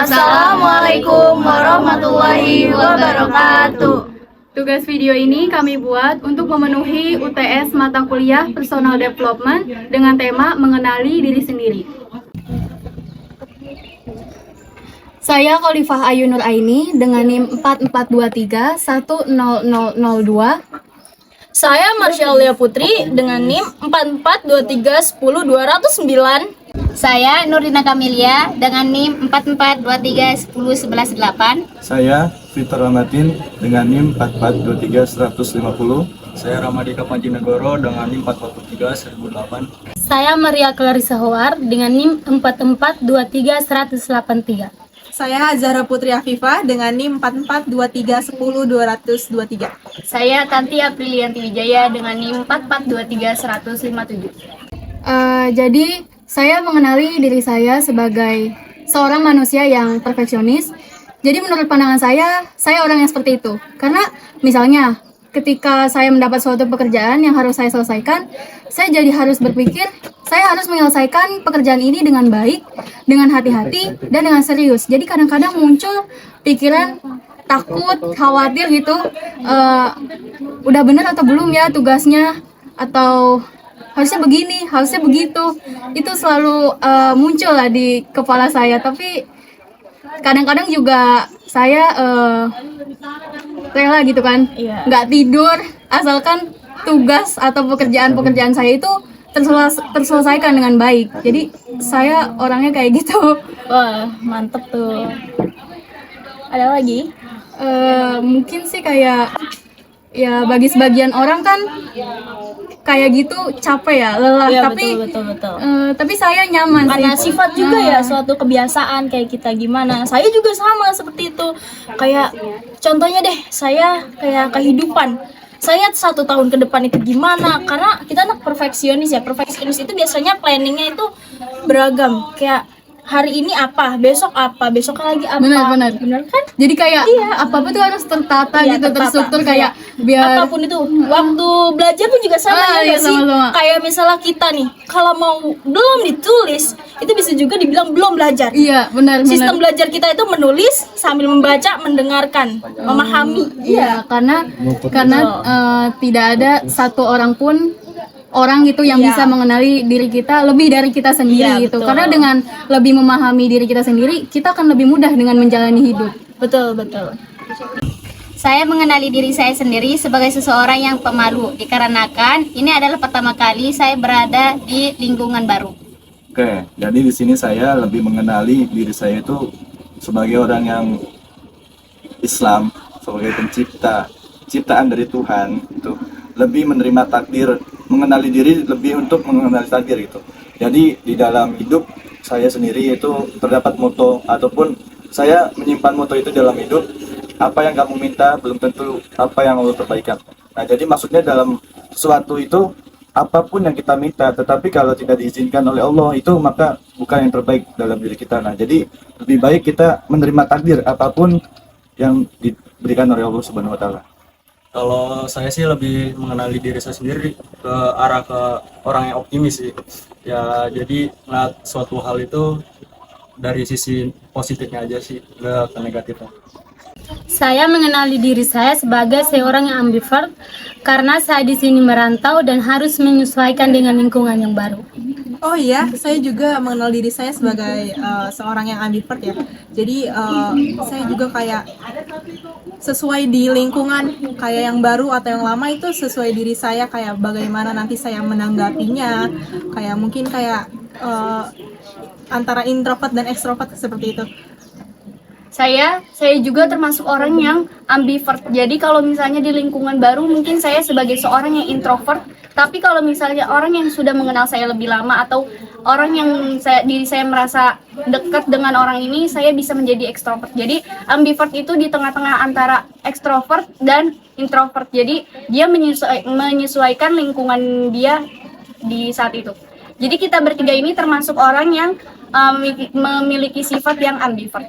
Assalamualaikum warahmatullahi wabarakatuh. Tugas video ini kami buat untuk memenuhi UTS mata kuliah Personal Development dengan tema mengenali diri sendiri. Saya Khalifah Ayu Nur Aini dengan NIM 4423100002. Saya Marsha Aulia Putri dengan NIM 442310209. Saya Nurdina Kamilia dengan NIM 442311118. Saya Fitur Rahmatin dengan NIM 4423150. Saya Ramadika Panjinegoro dengan NIM 4431008. Saya Maria Clarissa Howard dengan NIM 4423183. Saya Zahra Putri Afifah dengan NIM 442310223. Saya Tanti Aprilianti Wijaya dengan NIM 4423157. Jadi saya mengenali diri saya sebagai seorang manusia yang perfeksionis. Jadi menurut pandangan saya orang yang seperti itu. Karena misalnya ketika saya mendapat suatu pekerjaan yang harus saya selesaikan, saya jadi harus berpikir, saya harus menyelesaikan pekerjaan ini dengan baik, dengan hati-hati, dan dengan serius. Jadi kadang-kadang muncul pikiran takut, khawatir gitu, udah bener atau belum ya tugasnya, atau harusnya begini, harusnya begitu. Itu selalu muncul lah di kepala saya. Tapi kadang-kadang juga saya rela gitu kan, nggak tidur asalkan tugas atau pekerjaan saya itu terselesaikan dengan baik. Jadi saya orangnya kayak gitu. Wah, mantep tuh. Ada lagi? Mungkin sih kayak ya bagi sebagian orang kan kayak gitu capek ya, lelah, Iya, tapi betul. tapi saya nyaman Karena sih. sifat juga ya, suatu kebiasaan kayak kita gimana. Saya juga sama seperti itu. Kayak contohnya deh, saya kayak kehidupan. Saya 1 tahun ke depan itu gimana? Karena kita anak perfeksionis ya. Perfeksionis itu biasanya planningnya itu beragam. Kayak hari ini apa, besok lagi apa. Benar kan? Jadi kayak apa-apa tuh harus tertata Iya, gitu, tertata. terstruktur kayak biar Apapun itu, waktu belajar pun juga sama ya iya, nggak sih? sama-sama. Kayak misalnya kita nih, kalau mau belum ditulis, itu bisa juga dibilang belum belajar. iya benar. Sistem belajar kita itu menulis sambil membaca, mendengarkan, memahami. Iya, karena tidak ada satu orang pun orang gitu yang Iya. bisa mengenali diri kita lebih dari kita sendiri Iya, gitu. betul. Karena dengan lebih memahami diri kita sendiri, kita akan lebih mudah dengan menjalani hidup. Betul. Saya mengenali diri saya sendiri sebagai seseorang yang pemalu, dikarenakan ini adalah pertama kali saya berada di lingkungan baru. Oke, jadi di sini saya lebih mengenali diri saya itu sebagai orang yang Islam, sebagai ciptaan dari Tuhan, itu lebih menerima takdir, mengenali diri lebih untuk mengenali takdir gitu. Jadi di dalam hidup saya sendiri itu terdapat moto ataupun saya menyimpan moto itu dalam hidup, apa yang kamu minta belum tentu apa yang Allah perbaikan. Nah, jadi maksudnya dalam sesuatu itu apapun yang kita minta, tetapi kalau tidak diizinkan oleh Allah itu maka bukan yang terbaik dalam diri kita. Nah, jadi lebih baik kita menerima takdir apapun yang diberikan oleh Allah Subhanahu wa taala. Kalau saya sih lebih mengenali diri saya sendiri ke arah ke orang yang optimis sih. Ya, jadi ngeliat suatu hal itu dari sisi positifnya aja sih, nggak ke negatifnya. Saya mengenali diri saya sebagai seorang yang ambivert karena saya di sini merantau dan harus menyesuaikan dengan lingkungan yang baru. Oh iya, saya juga mengenal diri saya sebagai seorang yang ambivert ya. Jadi saya juga kayak sesuai di lingkungan kayak yang baru atau yang lama itu sesuai diri saya, kayak bagaimana nanti saya menanggapinya. Kayak mungkin kayak antara introvert dan ekstrovert seperti itu. Saya juga termasuk orang yang ambivert. Jadi kalau misalnya di lingkungan baru mungkin saya sebagai seorang yang introvert, tapi kalau misalnya orang yang sudah mengenal saya lebih lama atau orang yang diri saya merasa dekat dengan orang ini, saya bisa menjadi ekstrovert. Jadi ambivert itu di tengah-tengah antara ekstrovert dan introvert. Jadi dia menyesuaikan lingkungan dia di saat itu. Jadi kita bertiga ini termasuk orang yang memiliki sifat yang ambivert.